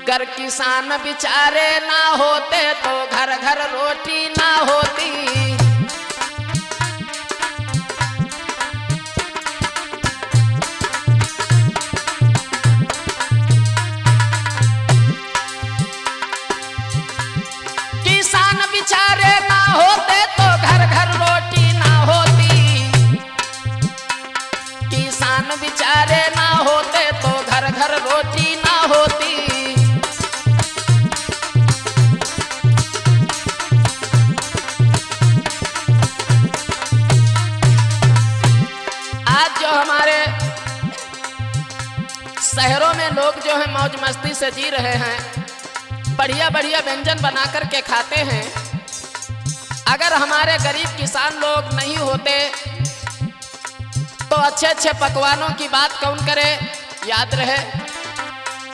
गर किसान बेचारे ना होते तो घर घर रोटी ना होती। किसान बेचारे ना होते तो घर घर रोटी ना होती। किसान बेचारे ना होते तो घर घर रोटी ना होती। आज जो हमारे शहरों में लोग जो है मौज मस्ती से जी रहे हैं, बढ़िया बढ़िया व्यंजन बना कर के खाते हैं। अगर हमारे गरीब किसान लोग नहीं होते तो अच्छे अच्छे पकवानों की बात कौन करे। याद रहे